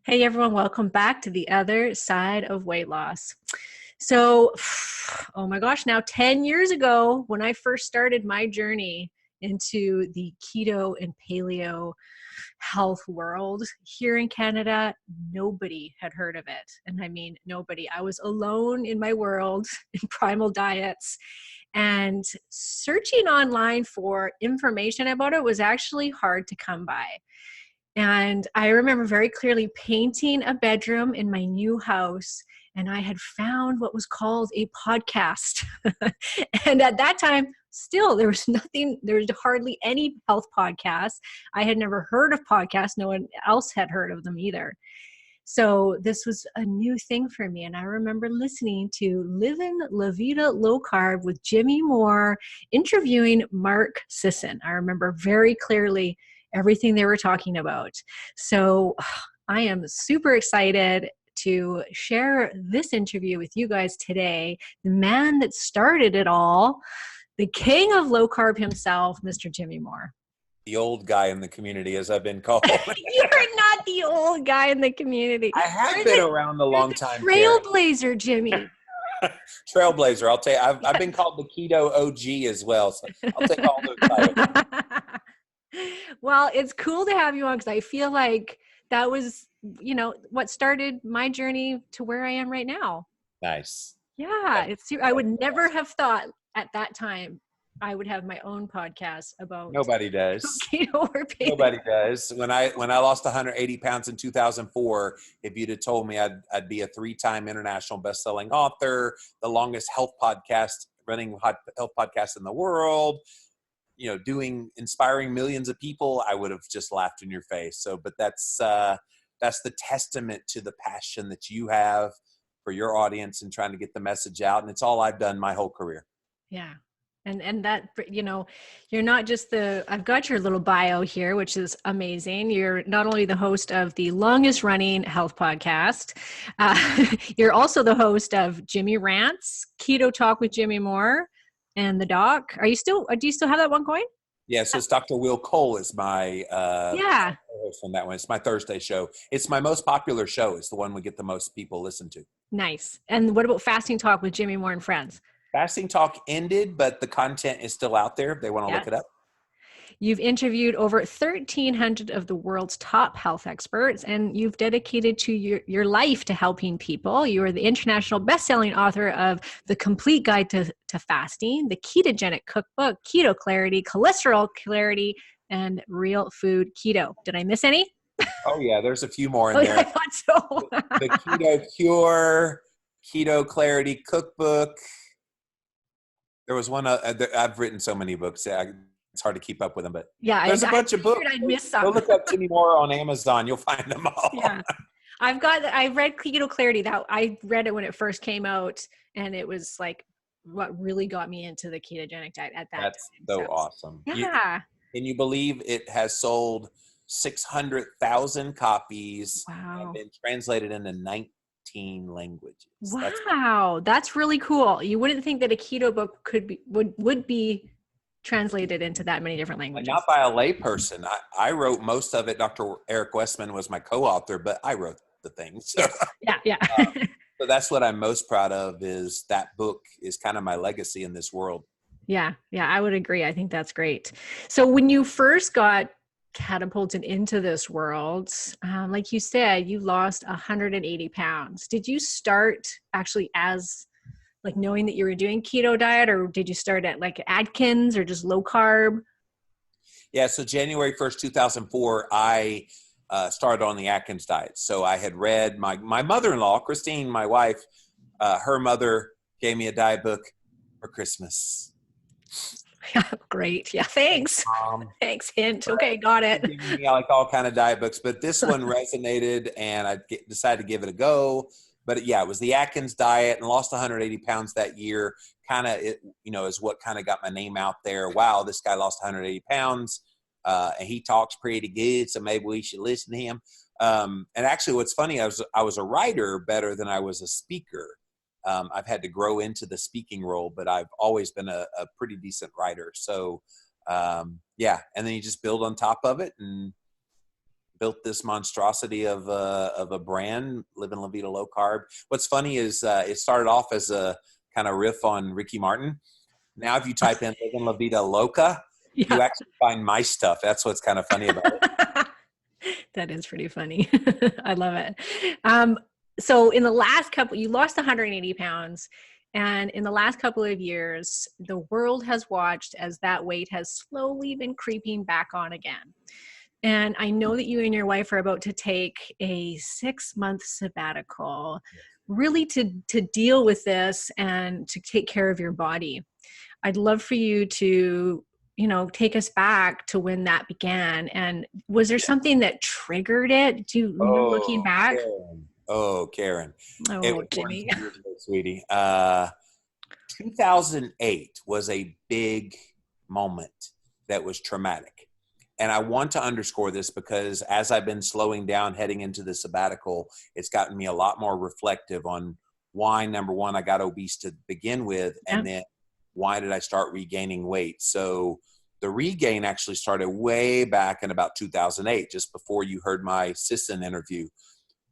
Hey everyone, welcome back to the other side of weight loss. So, oh my gosh, now 10 years ago, when I first started my journey into the keto and paleo health world here in Canada, nobody had heard of it. And I mean, nobody. I was alone in my world in primal diets, and searching online for information about it was actually hard to come by. And I remember very clearly painting a bedroom in my new house, and I had found what was called a podcast. And at that time, still, there was nothing, there was hardly any health podcasts. I had never heard of podcasts. No one else had heard of them either. So this was a new thing for me. And I remember listening to Livin, Vida, Low-Carb with Jimmy Moore interviewing Mark Sisson. I remember very clearly everything they were talking about. So I am super excited to share this interview with you guys today. The man that started it all, the king of low carb himself, Mr. Jimmy Moore. The old guy in the community, as I've been called. You're not the old guy in the community. I have been around a long time. Trailblazer, Jimmy. Trailblazer. I'll tell you, I've been called the Keto OG as well. So I'll take all those titles. Well, it's cool to have you on because I feel like that was, what started my journey to where I am right now. Nice. Yeah, I would never have thought at that time I would have my own podcast about Nobody does. keto or paleo. Nobody does. When I lost 180 pounds in 2004, if you'd have told me I'd be a 3-time international bestselling author, the longest health podcast, running health podcast in the world, inspiring millions of people, I would have just laughed in your face. So, but that's the testament to the passion that you have for your audience and trying to get the message out. And it's all I've done my whole career. Yeah. And that, you're not just I've got your little bio here, which is amazing. You're not only the host of the longest running health podcast, you're also the host of Jimmy Rants, Keto Talk with Jimmy Moore, and the doc. Do you still have that one going? Yeah. So it's Dr. Will Cole is my, host on that one. It's my Thursday show. It's my most popular show. It's the one we get the most people listen to. Nice. And what about Fasting Talk with Jimmy Moore and Friends? Fasting Talk ended, but the content is still out there if they want to look it up. You've interviewed over 1,300 of the world's top health experts, and you've dedicated to your life to helping people. You are the international best-selling author of The Complete Guide to Fasting, the Ketogenic Cookbook, Keto Clarity, Cholesterol Clarity, and Real Food Keto. Did I miss any? Oh, yeah. There's a few more in there. I thought so. The Keto Cure, Keto Clarity Cookbook. There was one, I've written so many books. It's hard to keep up with them, but there's a bunch of books. I'd miss some. Go look up Jimmy Moore on Amazon. You'll find them all. Yeah. I've read Keto Clarity. I read it when it first came out, and it was like what really got me into the ketogenic diet at that time. That's so awesome. Yeah. Can you believe it has sold 600,000 copies? Wow. And been translated into 19 languages. Wow, that's really cool. You wouldn't think that a keto book would be translated into that many different languages. Not by a layperson. I wrote most of it. Dr. Eric Westman was my co-author, but I wrote the thing. So. Yeah. So that's what I'm most proud of, is that book is kind of my legacy in this world. Yeah, I would agree. I think that's great. So when you first got catapulted into this world, like you said, you lost 180 pounds. Did you start actually as like knowing that you were doing keto diet, or did you start at like Atkins or just low carb? Yeah. So January 1st, 2004, I started on the Atkins diet. So I had read my mother-in-law, Christine, my wife, her mother gave me a diet book for Christmas. Yeah, great. Yeah, thanks. Thanks, hint. Okay, got it. I like all kind of diet books, but this one resonated, and I decided to give it a go. But yeah, it was the Atkins diet, and lost 180 pounds that year. Kind of, is what kind of got my name out there. Wow, this guy lost 180 pounds, and he talks pretty good, so maybe we should listen to him. And actually, what's funny, I was a writer better than I was a speaker. I've had to grow into the speaking role, but I've always been a pretty decent writer. So, and then you just build on top of it, and built this monstrosity of a brand, Livin La Vida Low Carb. What's funny is it started off as a kind of riff on Ricky Martin. Now, if you type in Livin La Vida Loca, you actually find my stuff. That's what's kind of funny about it. That is pretty funny. I love it. So in the last couple, you lost 180 pounds. And in the last couple of years, the world has watched as that weight has slowly been creeping back on again. And I know that you and your wife are about to take a 6-month sabbatical, really to deal with this and to take care of your body. I'd love for you to, take us back to when that began. And was there something that triggered it? Do you know, looking back? Karen. Oh, it was Jimmy. 20 years ago, sweetie. 2008 was a big moment that was traumatic. And I want to underscore this because as I've been slowing down heading into the sabbatical, it's gotten me a lot more reflective on why, number one, I got obese to begin with, and then why did I start regaining weight? So the regain actually started way back in about 2008, just before you heard my Sisson interview.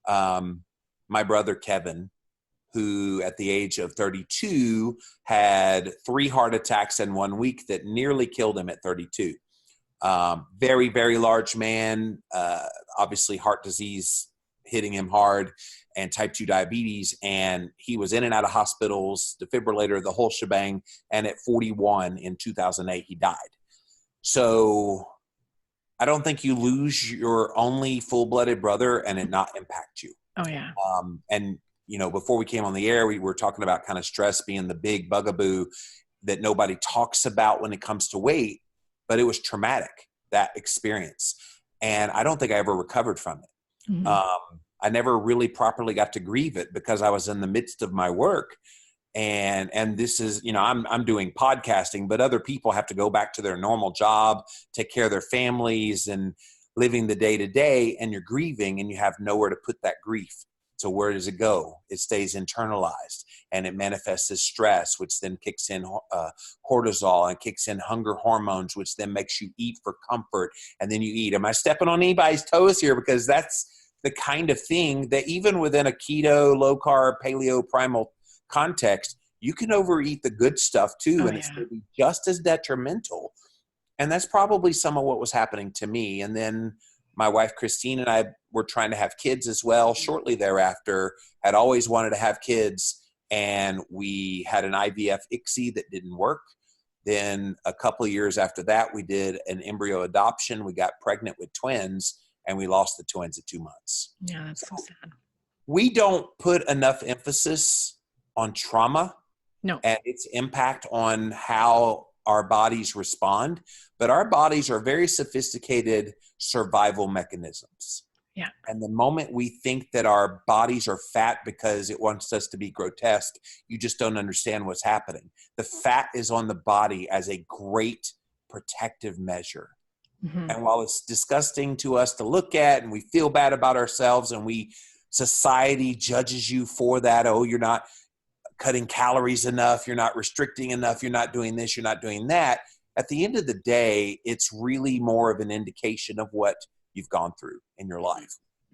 My brother, Kevin, who at the age of 32 had 3 heart attacks in 1 week that nearly killed him at 32. Very, very large man, obviously heart disease hitting him hard and type 2 diabetes. And he was in and out of hospitals, defibrillator, the whole shebang. And at 41 in 2008, he died. So I don't think you lose your only full-blooded brother and it not impact you. Oh, yeah. And, before we came on the air, we were talking about kind of stress being the big bugaboo that nobody talks about when it comes to weight, but it was traumatic, that experience. And I don't think I ever recovered from it. Mm-hmm. I never really properly got to grieve it because I was in the midst of my work. And this is, I'm doing podcasting, but other people have to go back to their normal job, take care of their families and living the day to day, and you're grieving and you have nowhere to put that grief. So where does it go? It stays internalized and it manifests as stress, which then kicks in cortisol and kicks in hunger hormones, which then makes you eat for comfort. And then you eat. Am I stepping on anybody's toes here? Because that's the kind of thing that even within a keto, low carb, paleo, primal context, you can overeat the good stuff too. And it's going to be just as detrimental. And that's probably some of what was happening to me. And then my wife, Christine, and I were trying to have kids as well. Shortly thereafter, had always wanted to have kids. And we had an IVF ICSI that didn't work. Then a couple of years after that, we did an embryo adoption. We got pregnant with twins and we lost the twins at 2 months. Yeah, that's so sad. We don't put enough emphasis on trauma and its impact on how our bodies respond, but our bodies are very sophisticated survival mechanisms. Yeah. And the moment we think that our bodies are fat because it wants us to be grotesque, you just don't understand what's happening. The fat is on the body as a great protective measure. Mm-hmm. And while it's disgusting to us to look at and we feel bad about ourselves and society judges you for that, oh, you're not cutting calories enough, you're not restricting enough, you're not doing this, you're not doing that. At the end of the day, it's really more of an indication of what you've gone through in your life.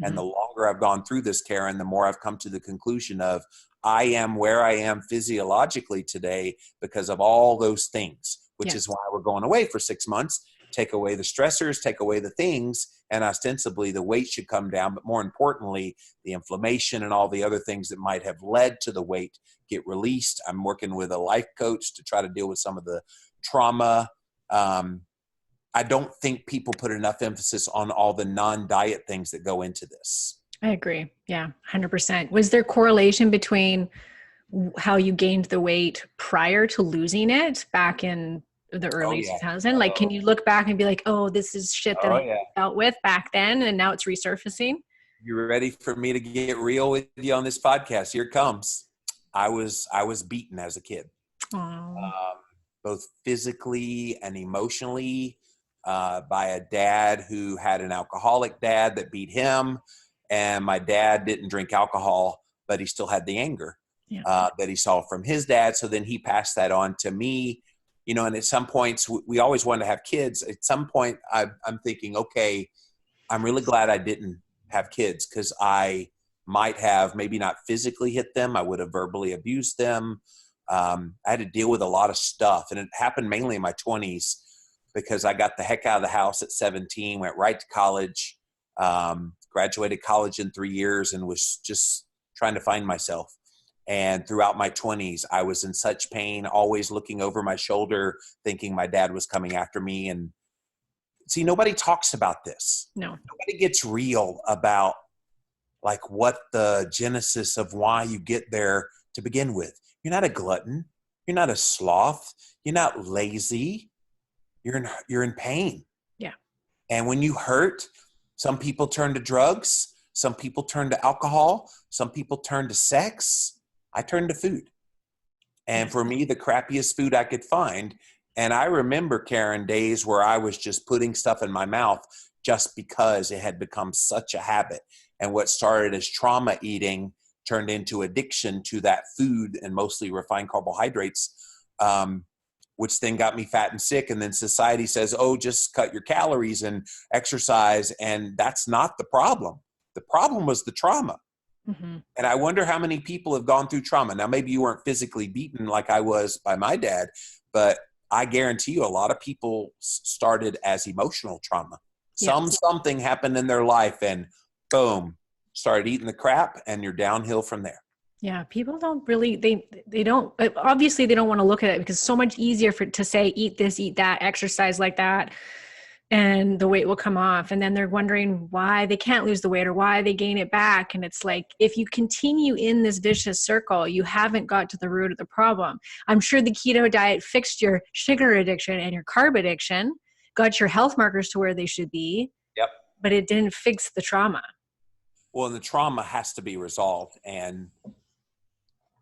Mm-hmm. And the longer I've gone through this, Karen, the more I've come to the conclusion of I am where I am physiologically today because of all those things, which is why we're going away for 6 months. Take away the stressors, take away the things, and ostensibly the weight should come down. But more importantly, the inflammation and all the other things that might have led to the weight get released. I'm working with a life coach to try to deal with some of the trauma. I don't think people put enough emphasis on all the non-diet things that go into this. I agree. Yeah, 100%. Was there correlation between how you gained the weight prior to losing it back in the early 2000s? Like, can you look back and be like, oh, this is shit that I dealt with back then and now it's resurfacing? You ready for me to get real with you on this podcast? Here it comes. I was beaten as a kid, both physically and emotionally, by a dad who had an alcoholic dad that beat him. And my dad didn't drink alcohol, but he still had the anger that he saw from his dad. So then he passed that on to me. And at some points, we always wanted to have kids. At some point, I'm thinking, okay, I'm really glad I didn't have kids, because I might have maybe not physically hit them. I would have verbally abused them. I had to deal with a lot of stuff, and it happened mainly in my 20s because I got the heck out of the house at 17, went right to college, graduated college in 3 years, and was just trying to find myself. And throughout my 20s, I was in such pain, always looking over my shoulder, thinking my dad was coming after me. And see, nobody talks about this. No. Nobody gets real about like what the genesis of why you get there to begin with. You're not a glutton. You're not a sloth. You're not lazy. You're in pain. Yeah. And when you hurt, some people turn to drugs. Some people turn to alcohol. Some people turn to sex. I turned to food. And for me, the crappiest food I could find. And I remember, Karen, days where I was just putting stuff in my mouth just because it had become such a habit. And what started as trauma eating turned into addiction to that food, and mostly refined carbohydrates, which then got me fat and sick. And then society says, oh, just cut your calories and exercise. And that's not the problem. The problem was the trauma. Mm-hmm. And I wonder how many people have gone through trauma. Now, maybe you weren't physically beaten like I was by my dad, but I guarantee you a lot of people started as emotional trauma. Yes. Something happened in their life and boom, started eating the crap, and you're downhill from there. Yeah, people don't really, they don't, obviously they don't want to look at it because it's so much easier to say, eat this, eat that, exercise like that, and the weight will come off. And then they're wondering why they can't lose the weight or why they gain it back. And it's like, if you continue in this vicious circle, you haven't got to the root of the problem. I'm sure the keto diet fixed your sugar addiction and your carb addiction, got your health markers to where they should be. Yep. But it didn't fix the trauma. Well, and the trauma has to be resolved. And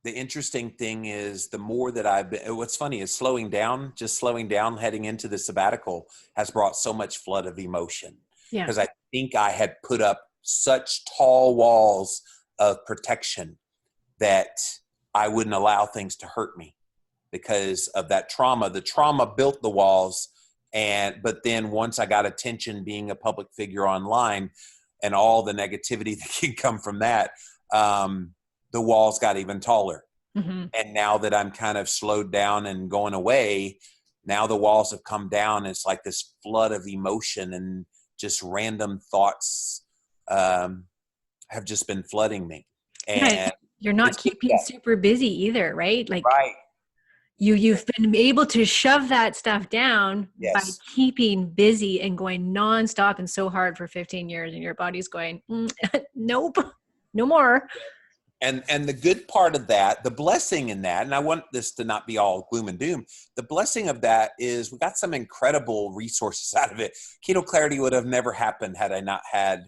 the interesting thing is, the more that I've been, what's funny is slowing down heading into the sabbatical has brought so much flood of emotion. Yeah. Because I think I had put up such tall walls of protection that I wouldn't allow things to hurt me because of that trauma. The trauma built the walls. But then once I got attention being a public figure online and all the negativity that can come from that, the walls got even taller. Mm-hmm. And now that I'm kind of slowed down and going away, now the walls have come down. It's like this flood of emotion and just random thoughts have just been flooding me. And yeah, you're not keeping super busy either, right? Like, right. You've been able to shove that stuff down by keeping busy and going nonstop and so hard for 15 years, and your body's going, nope, no more. And the good part of that, the blessing in that, and I want this to not be all gloom and doom, the blessing of that is we got some incredible resources out of it. Keto Clarity would have never happened had I not had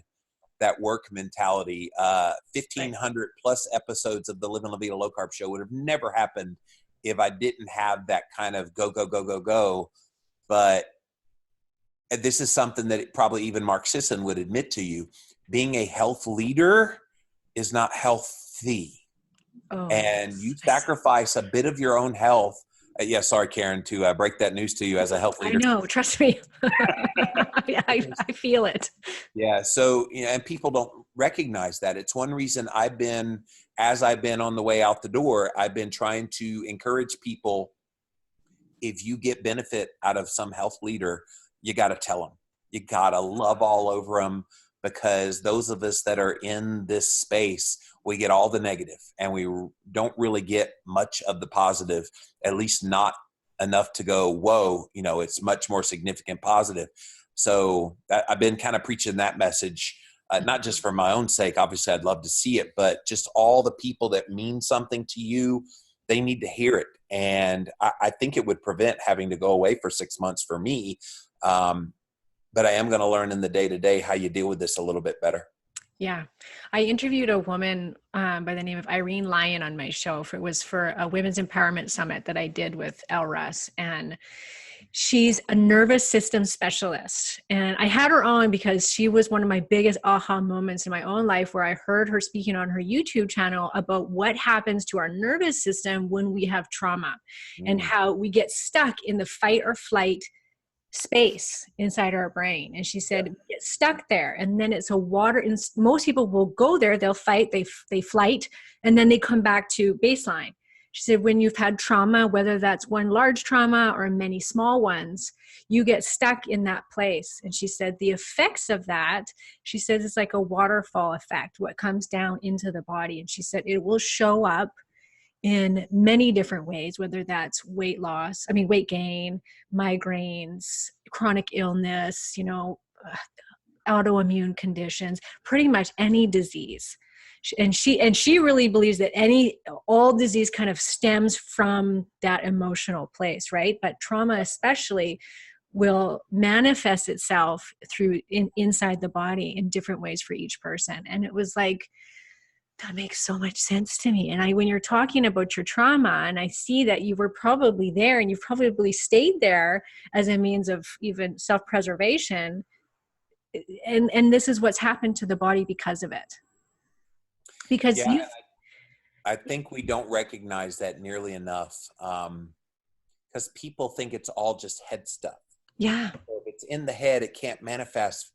that work mentality. 1,500 plus episodes of the Livin, Vida, Low-Carb show would have never happened if I didn't have that kind of go, go, go, go, go. But this is something that probably even Mark Sisson would admit to you. Being a health leader is not healthy. Oh, and you sacrifice a bit of your own health. Sorry, Karen, to break that news to you as a health leader. I know, trust me. I feel it. Yeah, so, and people don't recognize that. It's one reason as I've been on the way out the door, I've been trying to encourage people, if you get benefit out of some health leader, you got to tell them. You got to love all over them, because those of us that are in this space, we get all the negative and we don't really get much of the positive, at least not enough to go, whoa, it's much more significant positive. So I've been kind of preaching that message, not just for my own sake. Obviously, I'd love to see it, but just all the people that mean something to you, they need to hear it. And I think it would prevent having to go away for 6 months for me. But I am going to learn in the day-to-day how you deal with this a little bit better. Yeah. I interviewed a woman by the name of Irene Lyon on my show. It was for a women's empowerment summit that I did with El Russ. And she's a nervous system specialist. And I had her on because she was one of my biggest aha moments in my own life, where I heard her speaking on her YouTube channel about what happens to our nervous system when we have trauma and how we get stuck in the fight or flight space inside our brain. And she said, get stuck there. And then it's a water, and most people will go there, they'll fight, they flight, and then they come back to baseline. She said, when you've had trauma, whether that's one large trauma or many small ones, you get stuck in that place. And she said, the effects of that, she says, it's like a waterfall effect, what comes down into the body. And she said, it will show up in many different ways, whether that's weight gain, migraines, chronic illness, autoimmune conditions, pretty much any disease. And she really believes that all disease kind of stems from that emotional place, right? But trauma especially will manifest itself inside the body in different ways for each person. And it was like, that makes so much sense to me. And when you're talking about your trauma, and I see that you were probably there and you've probably stayed there as a means of even self-preservation. And this is what's happened to the body because of it. Because I think we don't recognize that nearly enough, because people think it's all just head stuff. Yeah. So if it's in the head, it can't manifest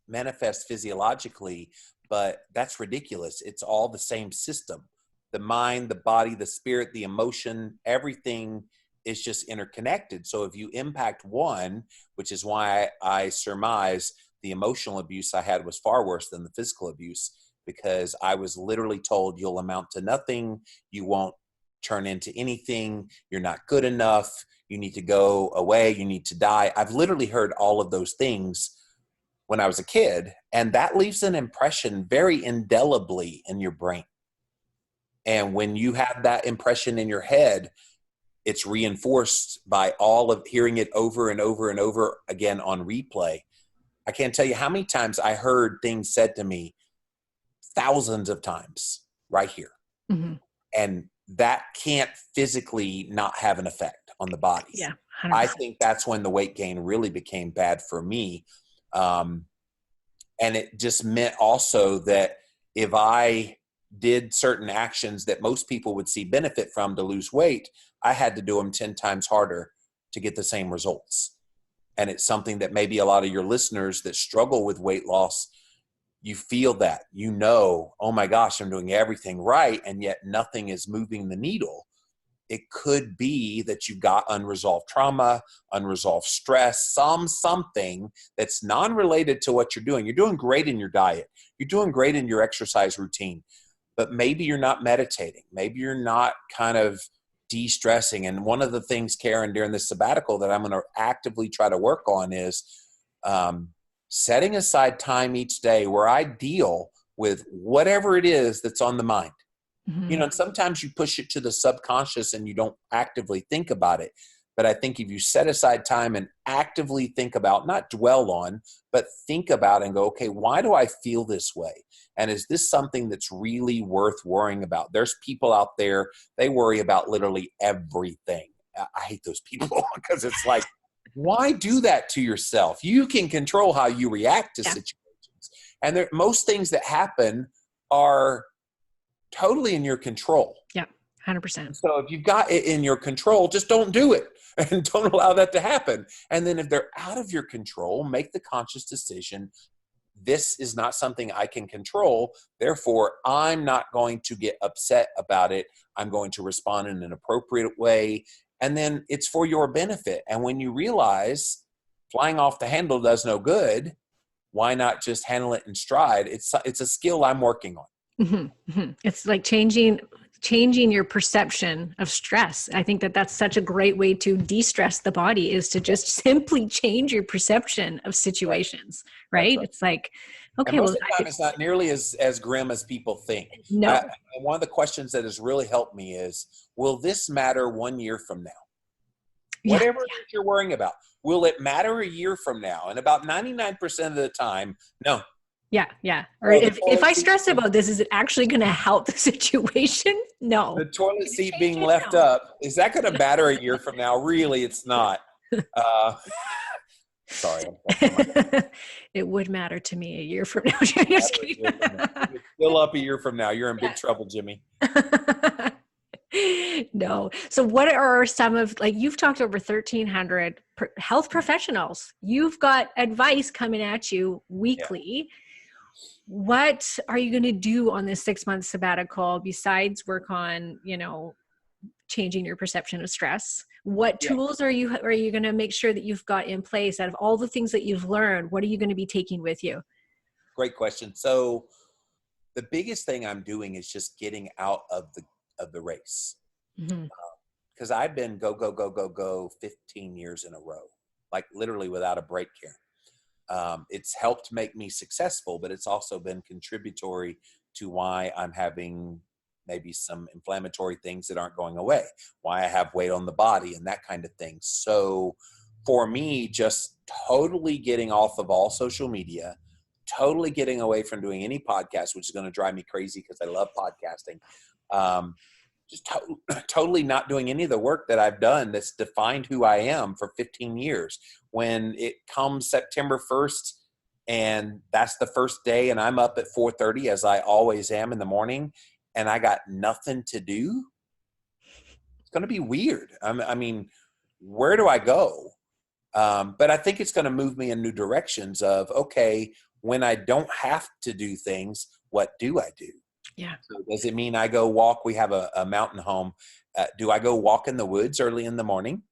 physiologically, but that's ridiculous. It's all the same system. The mind, the body, the spirit, the emotion, everything is just interconnected. So if you impact one, which is why I surmise the emotional abuse I had was far worse than the physical abuse, because I was literally told you'll amount to nothing, you won't turn into anything, you're not good enough, you need to go away, you need to die. I've literally heard all of those things when I was a kid, and that leaves an impression very indelibly in your brain. And when you have that impression in your head, it's reinforced by all of hearing it over and over and over again on replay. I can't tell you how many times I heard things said to me, thousands of times right here. Mm-hmm. And that can't physically not have an effect on the body. Yeah, 100%. I think that's when the weight gain really became bad for me. And it just meant also that if I did certain actions that most people would see benefit from to lose weight, I had to do them 10 times harder to get the same results. And it's something that maybe a lot of your listeners that struggle with weight loss, you feel that, oh my gosh, I'm doing everything right, and yet nothing is moving the needle. It could be that you've got unresolved trauma, unresolved stress, something that's non-related to what you're doing. You're doing great in your diet. You're doing great in your exercise routine, but maybe you're not meditating. Maybe you're not kind of de-stressing. And one of the things, Karen, during this sabbatical that I'm going to actively try to work on is setting aside time each day where I deal with whatever it is that's on the mind. Mm-hmm. And sometimes you push it to the subconscious and you don't actively think about it. But I think if you set aside time and actively think about, not dwell on, but think about and go, okay, why do I feel this way? And is this something that's really worth worrying about? There's people out there, they worry about literally everything. I hate those people because it's like, why do that to yourself? You can control how you react to situations. And most things that happen are totally in your control. Yeah, 100%. So if you've got it in your control, just don't do it and don't allow that to happen. And then if they're out of your control, make the conscious decision. This is not something I can control. Therefore, I'm not going to get upset about it. I'm going to respond in an appropriate way. And then it's for your benefit. And when you realize flying off the handle does no good, why not just handle it in stride? It's a skill I'm working on. Mm-hmm. Mm-hmm. It's like changing your perception of stress. I think that's such a great way to de-stress the body, is to just simply change your perception of situations, right? It's like, okay, and most of the time it's not nearly as grim as people think. No. And one of the questions that has really helped me is, will this matter 1 year from now? Whatever it is you're worrying about, will it matter a year from now? And about 99% of the time, no. Yeah. Yeah. Or if I stress about this, is it actually going to help the situation? No. The toilet seat being left up, is that going to matter a year from now? Really, it's not. Sorry. It would matter to me a year from now. Just kidding. It's still up a year from now. You're in big trouble, Jimmy. No. So what are some of, like, you've talked to over 1,300 health professionals. You've got advice coming at you Yeah. weekly. What are you going to do on this 6-month sabbatical besides work on, changing your perception of stress? What Yeah. tools are you going to make sure that you've got in place out of all the things that you've learned? What are you going to be taking with you? Great question. So the biggest thing I'm doing is just getting out of the race. Mm-hmm. Because I've been go, go, go, go, go 15 years in a row, like literally without a break here. It's helped make me successful, but it's also been contributory to why I'm having maybe some inflammatory things that aren't going away, why I have weight on the body and that kind of thing. So for me, just totally getting off of all social media, totally getting away from doing any podcast, which is going to drive me crazy because I love podcasting. Just totally not doing any of the work that I've done that's defined who I am for 15 years. When it comes September 1st, and that's the first day, and I'm up at 4:30 as I always am in the morning, and I got nothing to do, it's going to be weird. I mean, where do I go? But I think it's going to move me in new directions of, okay, when I don't have to do things, what do I do? Yeah. So does it mean I go walk? We have a mountain home. Do I go walk in the woods early in the morning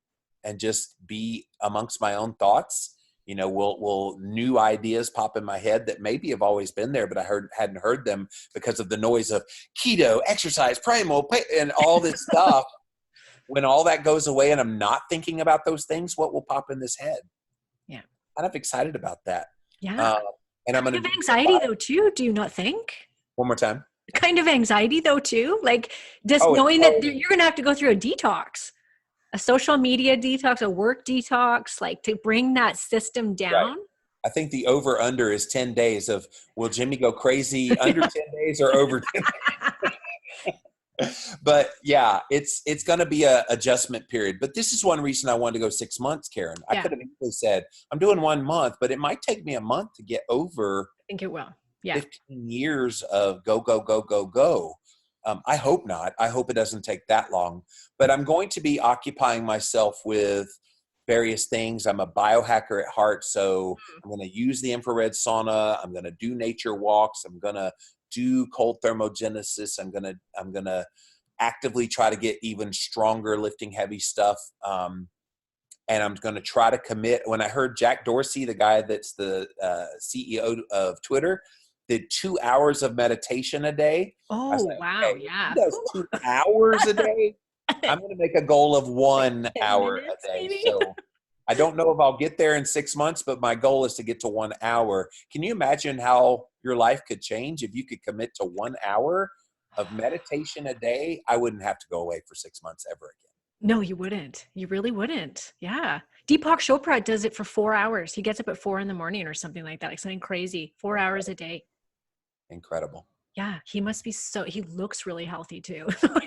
and just be amongst my own thoughts? Will new ideas pop in my head that maybe have always been there, but I hadn't heard them because of the noise of keto, exercise, primal, and all this stuff. When all that goes away and I'm not thinking about those things, what will pop in this head? Yeah. Kind of excited about that. Yeah. And I'm going to Kind of anxiety though too, do you not think? one more time. Kind of anxiety though too, like just Oh, knowing that you're going to have to go through a detox, a social media detox, a work detox, like to bring that system down. Right. I think the over under is 10 days of, will Jimmy go crazy under 10 days or over 10 days? But yeah, it's going to be a adjustment period. But this is one reason I wanted to go 6 months, Karen. I could have easily said, I'm doing 1 month, but it might take me a month to get over. I think it will. Yeah. 15 years of go, go, go, go, go. I hope not. I hope it doesn't take that long. But I'm going to be occupying myself with various things. I'm a biohacker at heart, so I'm going to use the infrared sauna. I'm going to do nature walks. I'm going to do cold thermogenesis. I'm going to actively try to get even stronger lifting heavy stuff. And I'm going to try to commit. When I heard Jack Dorsey, the guy that's the CEO of Twitter, did 2 hours of meditation a day. Oh, like, wow. hey, Yeah. He does 2 hours a day. I'm going to make a goal of 1 hour a day. Maybe. So I don't know if I'll get there in 6 months, but my goal is to get to 1 hour. Can you imagine how your life could change if you could commit to 1 hour of meditation a day? I wouldn't have to go away for 6 months ever again. No, you wouldn't. You really wouldn't. Yeah. Deepak Chopra does it for 4 hours. He gets up at 4 a.m. or something like that, like something crazy. 4 hours a day. Incredible. Yeah. He must be he looks really healthy too. Oh,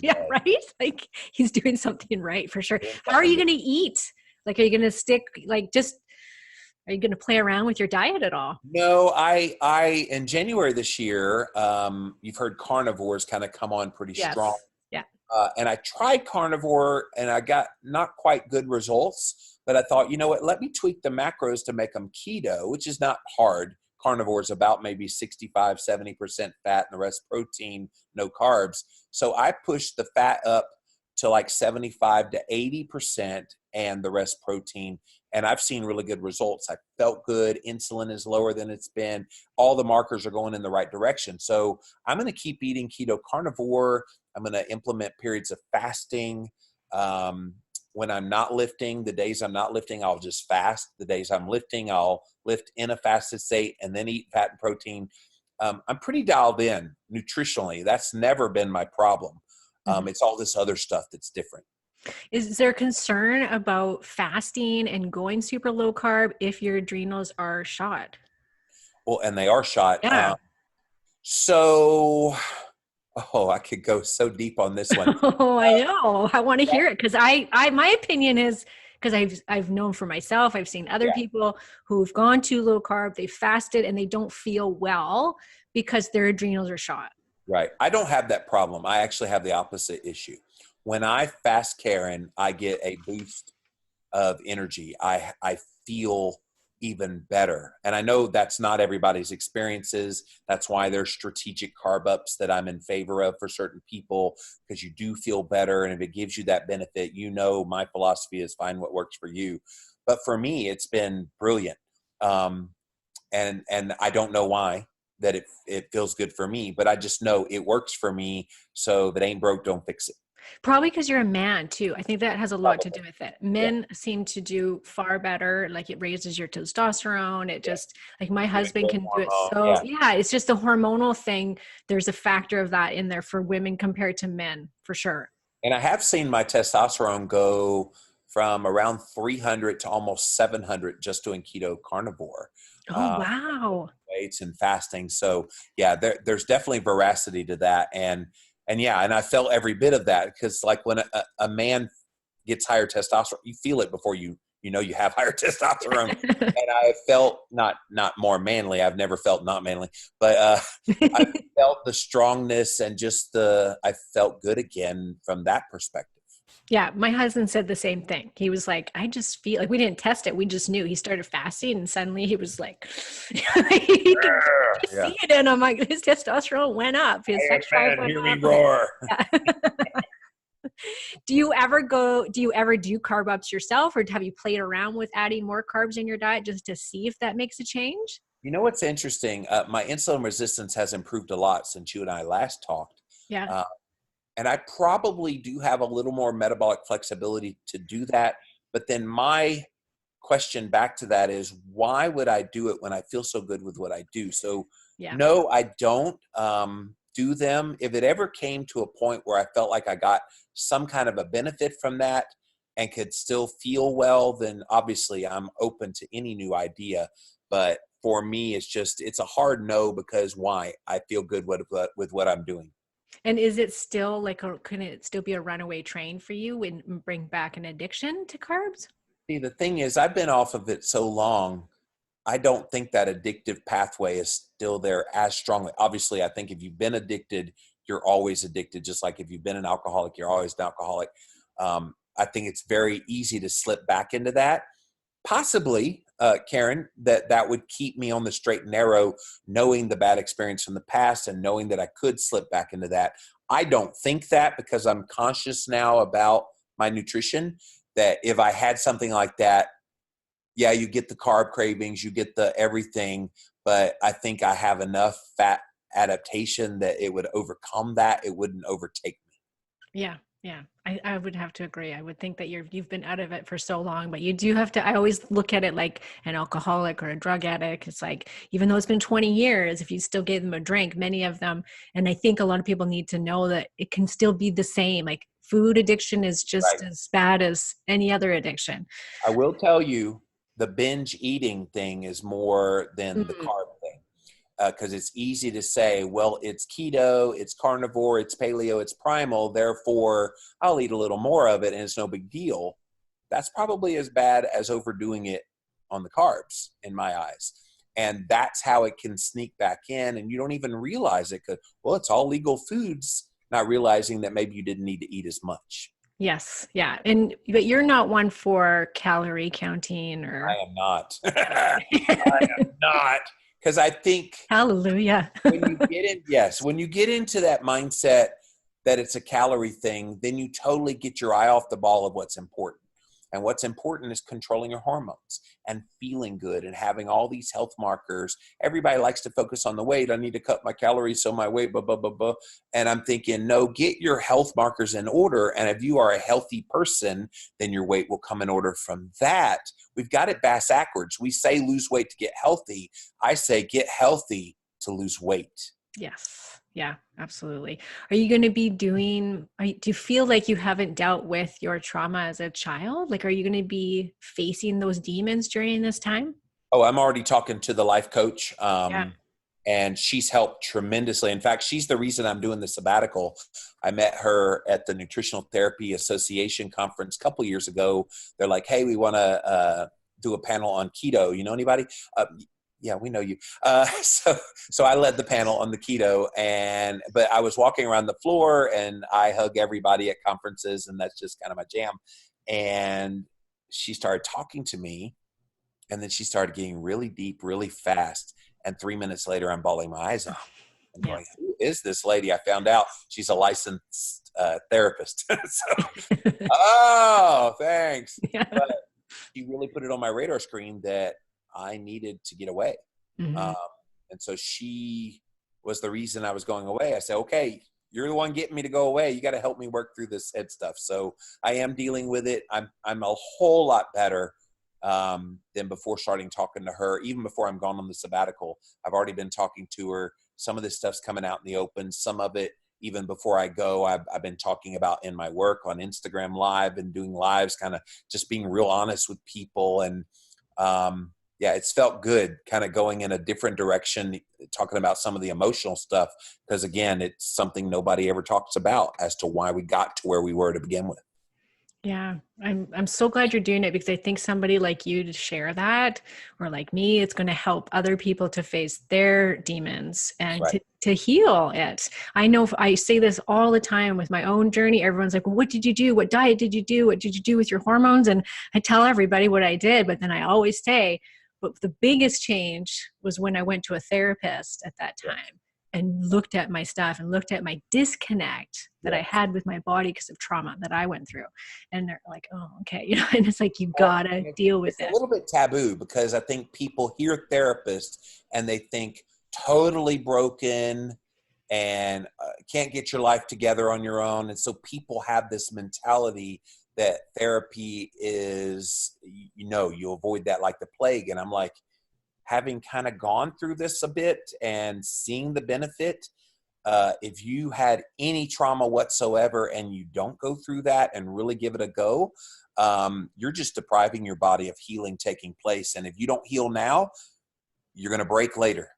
yeah. Right. Like he's doing something right for sure. How are you going to eat? Like, are you going to stick, like, are you going to play around with your diet at all? No, I in January this year, you've heard carnivores kind of come on pretty strong. Yeah. And I tried carnivore and I got not quite good results, but I thought, you know what, let me tweak the macros to make them keto, which is not hard. Carnivore is about maybe 65, 70% fat and the rest protein, no carbs. So I pushed the fat up to like 75 to 80% and the rest protein. And I've seen really good results. I felt good. Insulin is lower than it's been. All the markers are going in the right direction. So I'm going to keep eating keto carnivore. I'm going to implement periods of fasting. When I'm not lifting, the days I'm not lifting, I'll just fast. The days I'm lifting, I'll lift in a fasted state and then eat fat and protein. I'm pretty dialed in nutritionally. That's never been my problem. It's all this other stuff that's different. Is there concern about fasting and going super low carb if your adrenals are shot? Well, and they are shot. Yeah. I could go so deep on this one. Oh, I know. I want to hear it because my opinion is, because I've known for myself, I've seen other people who've gone to low carb, they fasted and they don't feel well because their adrenals are shot. Right. I don't have that problem. I actually have the opposite issue. When I fast, Karen, I get a boost of energy. I feel even better. And I know that's not everybody's experiences. That's why there's strategic carb ups that I'm in favor of for certain people, because you do feel better. And if it gives you that benefit, my philosophy is find what works for you. But for me, it's been brilliant. Um, and I don't know why that it feels good for me, but I just know it works for me. So if it ain't broke, don't fix it. Probably because you're a man too. I think that has a lot to Probably. do with it. Yeah. Men seem to do far better. Like it raises your testosterone. It Yeah. just, like my Your husband growth can do it. hormone. So Yeah. yeah, it's just the hormonal thing. There's a factor of that in there for women compared to men, for sure. And I have seen my testosterone go from around 300 to almost 700 just doing keto carnivore. Oh, Uh, wow. Weights and fasting. So yeah, there's definitely veracity to that. And yeah, and I felt every bit of that, because like when a man gets higher testosterone, you feel it before you have higher testosterone. And I felt not more manly. I've never felt not manly, but I felt the strongness and just I felt good again from that perspective. Yeah, my husband said the same thing. He was like, I just feel like we didn't test it. We just knew. He started fasting and suddenly he was like, he could just Yeah. see it in him. Like his testosterone went up. His sex drive Man, went hear me up. roar. Yeah. Do you ever do carb ups yourself, or have you played around with adding more carbs in your diet just to see if that makes a change? You know what's interesting? My insulin resistance has improved a lot since you and I last talked. Yeah. Uh, and I probably do have a little more metabolic flexibility to do that. But then my question back to that is, why would I do it when I feel so good with what I do? So Yeah. no, I don't do them. If it ever came to a point where I felt like I got some kind of a benefit from that and could still feel well, then obviously I'm open to any new idea. But for me, it's a hard no, because why? I feel good with what I'm doing. And is it still like, can it still be a runaway train for you and bring back an addiction to carbs? See, the thing is, I've been off of it so long, I don't think that addictive pathway is still there as strongly. Obviously, I think if you've been addicted, you're always addicted. Just like if you've been an alcoholic, you're always an alcoholic. I think it's very easy to slip back into that. Possibly, Karen, that would keep me on the straight and narrow, knowing the bad experience from the past and knowing that I could slip back into that. I don't think that, because I'm conscious now about my nutrition, that if I had something like that, yeah, you get the carb cravings, you get the everything, but I think I have enough fat adaptation that it would overcome that. It wouldn't overtake me. Yeah. Yeah. I would have to agree. I would think that you've been out of it for so long, but you do have to, I always look at it like an alcoholic or a drug addict. It's like, even though it's been 20 years, if you still gave them a drink, many of them, and I think a lot of people need to know that it can still be the same. Like food addiction is just Right. as bad as any other addiction. I will tell you, the binge eating thing is more than the Mm, carb thing. Because it's easy to say, well, it's keto, it's carnivore, it's paleo, it's primal, therefore I'll eat a little more of it and it's no big deal. That's probably as bad as overdoing it on the carbs in my eyes. And that's how it can sneak back in, and you don't even realize it, because, well, it's all legal foods, not realizing that maybe you didn't need to eat as much. yes. Yeah. But you're not one for calorie counting I or am not. I am not. Because I think hallelujah. when you get into that mindset that it's a calorie thing, then you totally get your eye off the ball of what's important. And what's important is controlling your hormones and feeling good and having all these health markers. Everybody likes to focus on the weight. I need to cut my calories so my weight, blah, blah, blah, blah. And I'm thinking, no, get your health markers in order. And if you are a healthy person, then your weight will come in order from that. We've got it backwards. We say lose weight to get healthy. I say get healthy to lose weight. Yes. Yeah, absolutely. Are you going to be do you feel like you haven't dealt with your trauma as a child? Like, are you going to be facing those demons during this time? Oh, I'm already talking to the life coach. Yeah. And she's helped tremendously. In fact, she's the reason I'm doing the sabbatical. I met her at the Nutritional Therapy Association conference a couple years ago. They're like, hey, we want to do a panel on keto. You know anybody? Yeah, we know you. So I led the panel on the keto, but I was walking around the floor, and I hug everybody at conferences, and that's just kind of my jam. And she started talking to me, and then she started getting really deep, really fast. And 3 minutes later, I'm bawling my eyes out. I'm Yeah. going, who is this lady? I found out she's a licensed therapist. Oh, thanks. Yeah. But she really put it on my radar screen that I needed to get away. Mm-hmm. Um, and so she was the reason I was going away. I said, okay, you're the one getting me to go away. You got to help me work through this head stuff. So I am dealing with it. I'm a whole lot better than before starting talking to her. Even before I'm gone on the sabbatical, I've already been talking to her. Some of this stuff's coming out in the open. Some of it, even before I go, I've been talking about in my work on Instagram Live and doing lives, kind of just being real honest with people. And yeah, it's felt good kind of going in a different direction, talking about some of the emotional stuff, because again, it's something nobody ever talks about as to why we got to where we were to begin with. Yeah, I'm so glad you're doing it, because I think somebody like you to share that, or like me, it's going to help other people to face their demons and Right. to heal it. I know I say this all the time with my own journey. Everyone's like, well, what did you do? What diet did you do? What did you do with your hormones? And I tell everybody what I did, but then I always say, but the biggest change was when I went to a therapist at that time and looked at my stuff and looked at my disconnect that I had with my body because of trauma that I went through. And they're like, oh, okay. You know, and it's like, you gotta deal with it. It's a little bit taboo, because I think people hear therapist and they think totally broken and can't get your life together on your own. And so people have this mentality that therapy is, you avoid that like the plague. And I'm like, having kind of gone through this a bit and seeing the benefit, if you had any trauma whatsoever and you don't go through that and really give it a go, you're just depriving your body of healing taking place. And if you don't heal now, you're going to break later.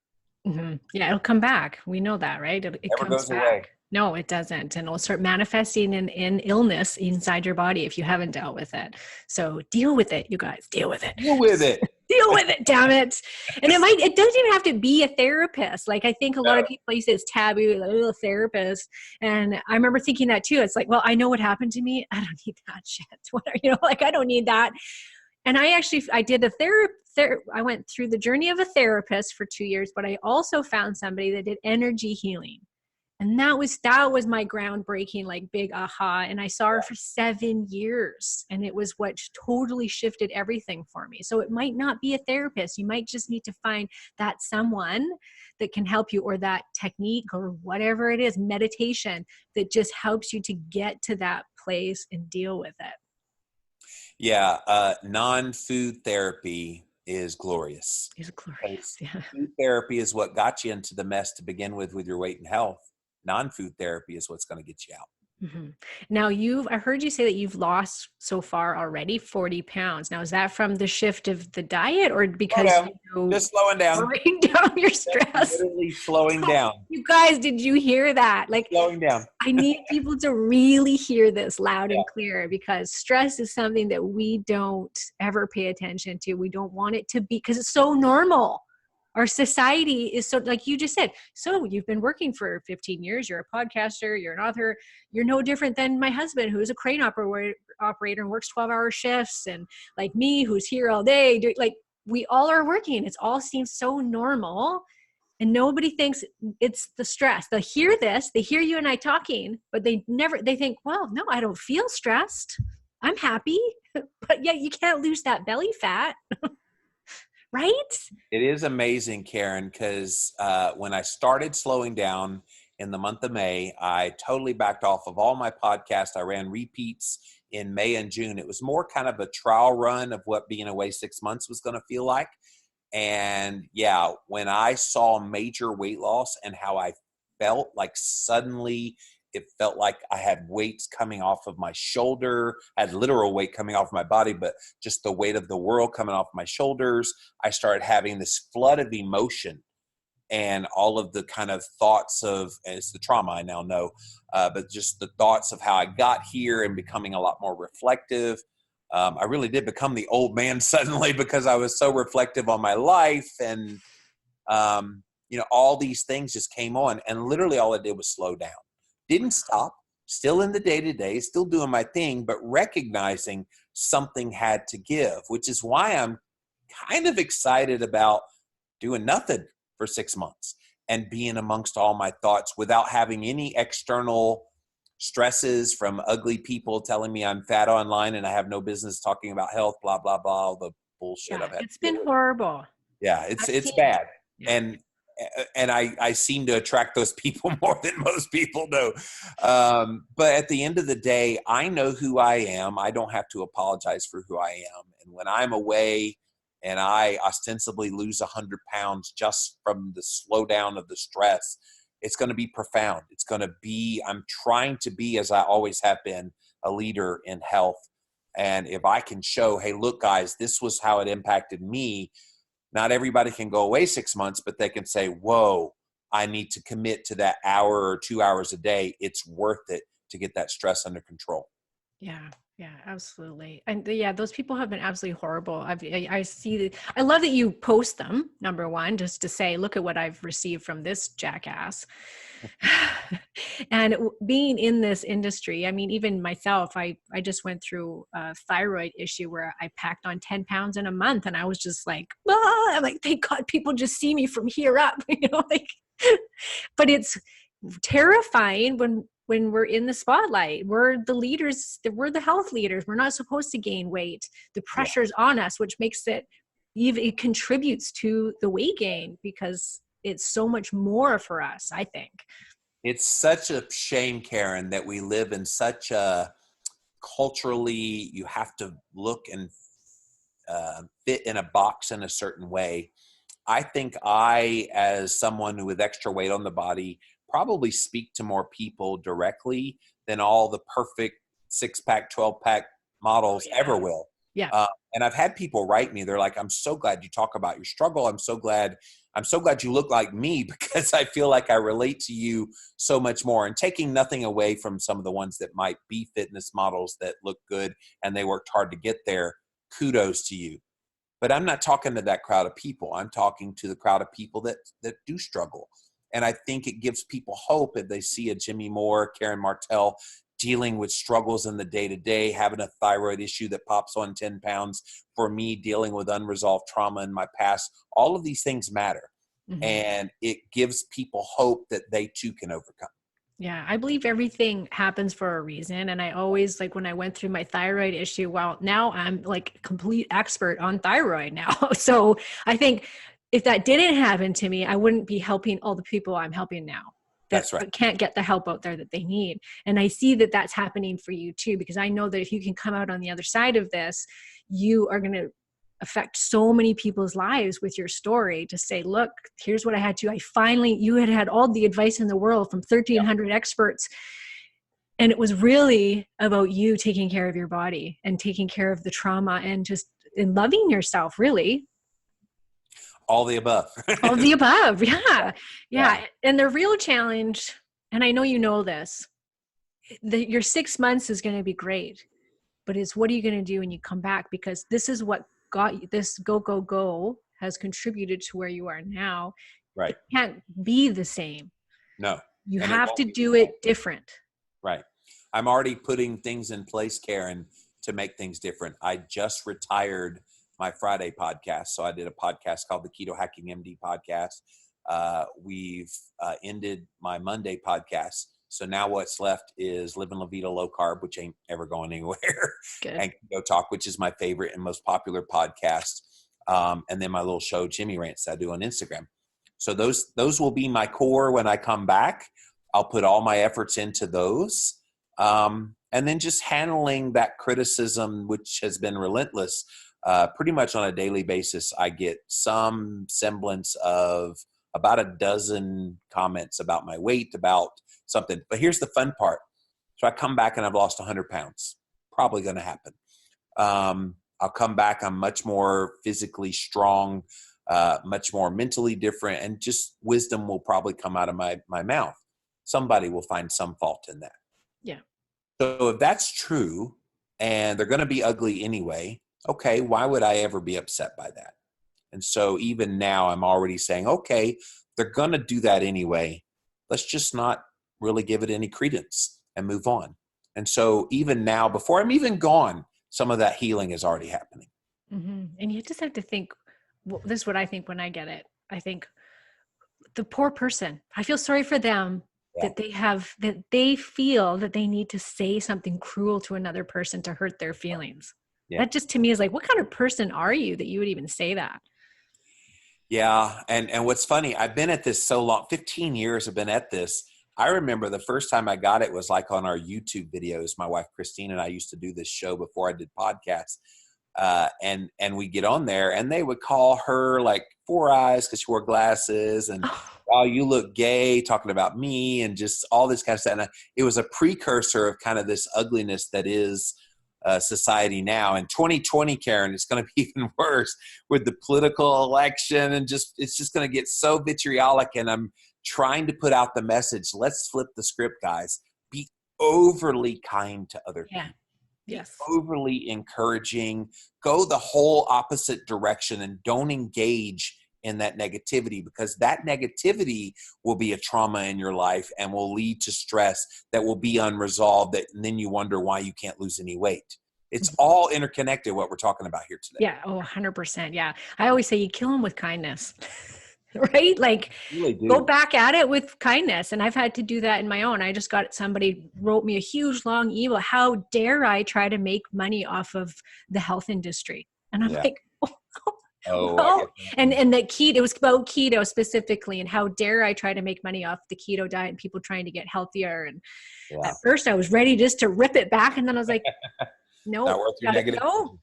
Mm-hmm. Yeah, it'll come back. We know that, right? It Never comes goes back. away. No, it doesn't. And it'll start manifesting in illness inside your body if you haven't dealt with it. So deal with it, you guys. Deal with it. Deal with it. Deal with it, damn it. And it doesn't even have to be a therapist. Like, I think a lot of people say it's taboo, like, oh, therapist. And I remember thinking that too. It's like, well, I know what happened to me. I don't need that shit. Like, I don't need that. And I did I went through the journey of a therapist for 2 years, but I also found somebody that did energy healing. And that was my groundbreaking, like, big aha. And I saw her for 7 years, and it was what totally shifted everything for me. So it might not be a therapist. You might just need to find that someone that can help you, or that technique, or whatever it is, meditation, that just helps you to get to that place and deal with it. Yeah. Non-food therapy is glorious. It's glorious. Yeah. Food therapy is what got you into the mess to begin with your weight and health. Non-food therapy is what's going to get you out. Mm-hmm. Now I heard you say that you've lost so far already 40 pounds. Now, is that from the shift of the diet, or because just slowing down, slowing down your stress? Literally slowing down. You guys, did you hear that? Like, slowing down. I need people to really hear this loud and clear, because stress is something that we don't ever pay attention to. We don't want it to be, because it's so normal. Our society is so, like you just said, so you've been working for 15 years, you're a podcaster, you're an author, you're no different than my husband, who's a crane operator and works 12-hour shifts, and like me, who's here all day. Like, we all are working. It all seems so normal, and nobody thinks it's the stress. They hear this, they hear you and I talking, but they think, well, no, I don't feel stressed. I'm happy. But yet you can't lose that belly fat. Right? It is amazing, Karen, because when I started slowing down in the month of May, I totally backed off of all my podcasts. I ran repeats in May and June. It was more kind of a trial run of what being away 6 months was going to feel like. And yeah, when I saw major weight loss and how I felt, like suddenly it felt like I had weights coming off of my shoulder. I had literal weight coming off my body, but just the weight of the world coming off my shoulders. I started having this flood of emotion, and all of the kind of thoughts of, and it's the trauma I now know, but just the thoughts of how I got here, and becoming a lot more reflective. I really did become the old man suddenly because I was so reflective on my life. And, all these things just came on, and literally all I did was slow down. Didn't stop, still in the day-to-day, still doing my thing, but recognizing something had to give, which is why I'm kind of excited about doing nothing for 6 months and being amongst all my thoughts without having any external stresses from ugly people telling me I'm fat online and I have no business talking about health, blah, blah, blah, all the bullshit Yeah, I've had it's to deal been with. horrible. Yeah, I've it's seen, bad. yeah. And I seem to attract those people more than most people do. But at the end of the day, I know who I am. I don't have to apologize for who I am. And when I'm away and I ostensibly lose 100 pounds just from the slowdown of the stress, it's going to be profound. It's going to be, I'm trying to be, as I always have been, a leader in health. And if I can show, hey, look, guys, this was how it impacted me. Not everybody can go away 6 months, but they can say, whoa, I need to commit to that hour or 2 hours a day. It's worth it to get that stress under control. Yeah, yeah, absolutely. And yeah, those people have been absolutely horrible. I see that. I love that you post them, number one, just to say, look at what I've received from this jackass. And being in this industry, I mean, even myself, I just went through a thyroid issue where I packed on 10 pounds in a month, and I was just like, ah! I'm like, thank God people just see me from here up, like, but it's terrifying when we're in the spotlight. We're the leaders, we're the health leaders. We're not supposed to gain weight. The pressure's on us, which makes it contributes to the weight gain because it's so much more for us, I think. It's such a shame, Karen, that we live in such a culturally, you have to look and fit in a box in a certain way. I think I, as someone with extra weight on the body, probably speak to more people directly than all the perfect 6-pack, 12-pack models ever will. Yeah. And I've had people write me. They're like, I'm so glad you talk about your struggle. I'm so glad you look like me, because I feel like I relate to you so much more. And taking nothing away from some of the ones that might be fitness models that look good and they worked hard to get there. Kudos to you. But I'm not talking to that crowd of people. I'm talking to the crowd of people that do struggle. And I think it gives people hope if they see a Jimmy Moore, Karen Martell dealing with struggles in the day-to-day, having a thyroid issue that pops on 10 pounds, for me dealing with unresolved trauma in my past. All of these things matter. Mm-hmm. And it gives people hope that they too can overcome. Yeah, I believe everything happens for a reason. And I always, like, when I went through my thyroid issue, well, now I'm like a complete expert on thyroid now. So I think if that didn't happen to me, I wouldn't be helping all the people I'm helping now. That's right. Can't get the help out there that they need. And I see that that's happening for you too, because I know that if you can come out on the other side of this, you are going to affect so many people's lives with your story, to say, look, here's what I had to. You had all the advice in the world from 1,300 experts. And it was really about you taking care of your body and taking care of the trauma and just in loving yourself, really. All the above. All the above. Yeah. And the real challenge, and I know you know this, your 6 months is going to be great, but it's what are you going to do when you come back? Because this is what got you, this go has contributed to where you are now. Right. It can't be the same. No. You have to do it different. Right. I'm already putting things in place, Karen, to make things different. I just retired my Friday podcast. So I did a podcast called the Keto Hacking MD podcast. We've ended my Monday podcast. So now what's left is Livin, Vida, Low-Carb, which ain't ever going anywhere. Good. And Keto Talk, which is my favorite and most popular podcast. And then my little show, Jimmy Rants, that I do on Instagram. So those will be my core when I come back. I'll put all my efforts into those. And then just handling that criticism, which has been relentless. Pretty much on a daily basis, I get some semblance of about a dozen comments about my weight, about something. But here's the fun part. So I come back and I've lost 100 pounds. Probably going to happen. I'll come back. I'm much more physically strong, much more mentally different, and just wisdom will probably come out of my mouth. Somebody will find some fault in that. Yeah. So if that's true, and they're going to be ugly anyway. Okay, why would I ever be upset by that? And so even now I'm already saying, okay, they're going to do that anyway. Let's just not really give it any credence and move on. And so even now, before I'm even gone, some of that healing is already happening. Mm-hmm. And you just have to think, well, this is what I think when I get it. I think the poor person, I feel sorry for them Yeah. that they feel that they need to say something cruel to another person to hurt their feelings. Yeah. That just to me is like, what kind of person are you that you would even say that? Yeah. And what's funny, I've been at this so long, 15 years I've been at this. I remember the first time I got it was like on our YouTube videos. My wife, Christine, and I used to do this show before I did podcasts. And we get on there and they would call her like Four Eyes because she wore glasses and, oh, you look gay, talking about me and just all this kind of stuff. And it was a precursor of kind of this ugliness that is society now. In 2020, Karen, it's going to be even worse with the political election and it's just going to get so vitriolic. And I'm trying to put out the message. Let's flip the script, guys. Be overly kind to other people. Yes. Overly encouraging, go the whole opposite direction and don't engage in that negativity, because that negativity will be a trauma in your life and will lead to stress that will be unresolved, and then you wonder why you can't lose any weight. It's all interconnected, what we're talking about here today. Yeah. Oh, 100%. Yeah. I always say you kill them with kindness. Right? Like Really do. Go back at it with kindness. And I've had to do that in my own. I just got somebody wrote me a huge long email. How dare I try to make money off of the health industry? And I'm like, and that keto, it was about keto specifically, and how dare I try to make money off the keto diet and people trying to get healthier. And at first I was ready just to rip it back. And then I was like, no,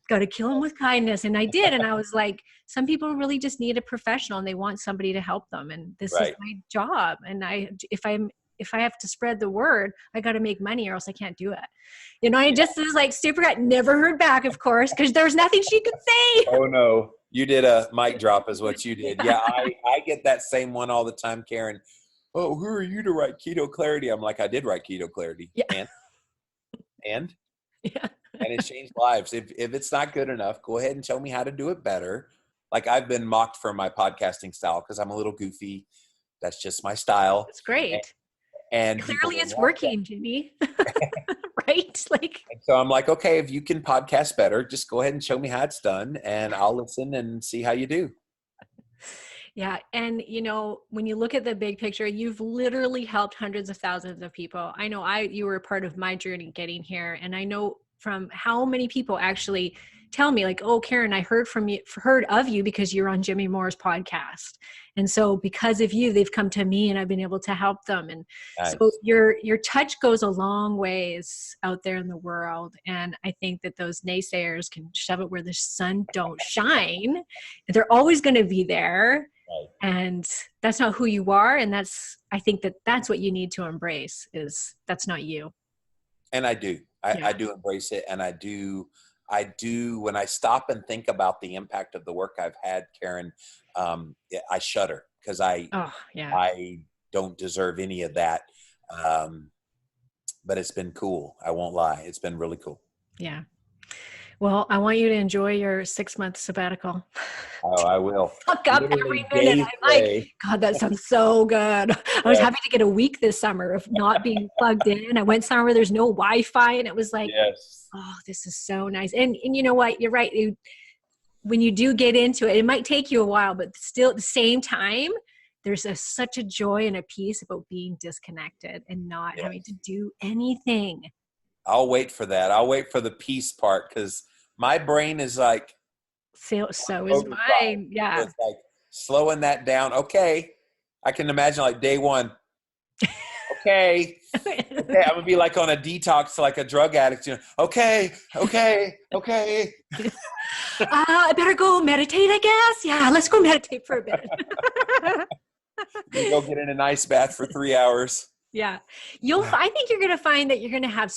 got to kill them with kindness. And I did. And I was like, some people really just need a professional and they want somebody to help them. And this is my job. And if I have to spread the word, I got to make money or else I can't do it. I just was like super, never heard back, of course, because there's nothing she could say. Oh no, you did a mic drop is what you did. Yeah. I get that same one all the time, Karen. Oh, who are you to write Keto Clarity? I'm like, I did write Keto Clarity. Yeah. And yeah. And it changed lives. If it's not good enough, go ahead and tell me how to do it better. Like I've been mocked for my podcasting style because I'm a little goofy. That's just my style. That's great. And clearly it's working, Jimmy. Right? And so I'm like, okay, if you can podcast better, just go ahead and show me how it's done and I'll listen and see how you do. Yeah. And when you look at the big picture, you've literally helped hundreds of thousands of people. I know you were a part of my journey getting here. And I know from how many people actually tell me like, oh, Karen, I heard of you because you're on Jimmy Moore's podcast. And so because of you, they've come to me and I've been able to help them. And so your touch goes a long ways out there in the world. And I think that those naysayers can shove it where the sun don't shine. They're always going to be there. Right. And that's not who you are. And I think that's what you need to embrace is that's not you. And I do. I do embrace it. And I do when I stop and think about the impact of the work I've had, Karen, I shudder because I don't deserve any of that. But it's been cool. I won't lie. It's been really cool. Yeah. Well, I want you to enjoy your 6-month sabbatical. Oh, I will. Fuck up every minute. I'm like, God, that sounds so good. I was happy to get a week this summer of not being plugged in. I went somewhere where there's no Wi-Fi and it was like, oh, this is so nice. And you know what? You're right. When you do get into it, it might take you a while, but still at the same time, there's such a joy and a peace about being disconnected and not having to do anything. I'll wait for that. I'll wait for the peace part because my brain is like. So is mine. Yeah. It's like slowing that down. Okay. I can imagine like day one. Okay. I'm going to be like on a detox, like a drug addict. Okay. I better go meditate, I guess. Yeah. Let's go meditate for a bit. You go get in an ice bath for 3 hours. Yeah. I think you're going to find that you're going to have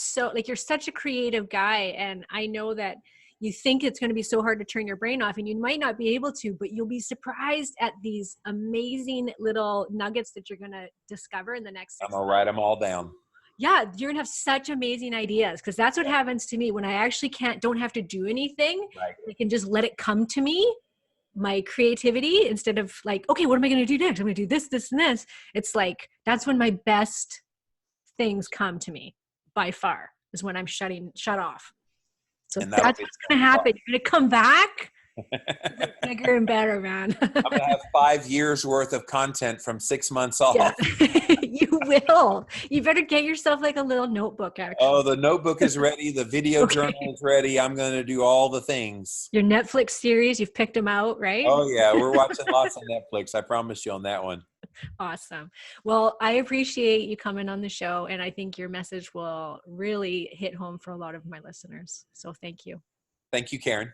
you're such a creative guy. And I know that you think it's going to be so hard to turn your brain off and you might not be able to, but you'll be surprised at these amazing little nuggets that you're going to discover in the next 6 months. I'm going to write them all down. Yeah, you're gonna have such amazing ideas, because that's what happens to me when I actually don't have to do anything. Right. I can just let it come to me, my creativity, instead of like, okay, what am I gonna do next? I'm gonna do this, this, and this. It's like, that's when my best things come to me by far, is when I'm shut off. So And that'll that's be what's gonna happen. You're gonna come back bigger and better, man. I'm gonna have 5 years worth of content from 6 months Yeah, off. you will. You better get yourself like a little notebook, Oh, actually. the notebook is ready. The video journal Okay. is ready. I'm going to do all the things. Your Netflix series, you've picked them out, right? Oh yeah, we're watching lots of Netflix. I promise you on that one. Awesome. Well, I appreciate you coming on the show, and I think your message will really hit home for a lot of my listeners. So thank you. Thank you, Karen.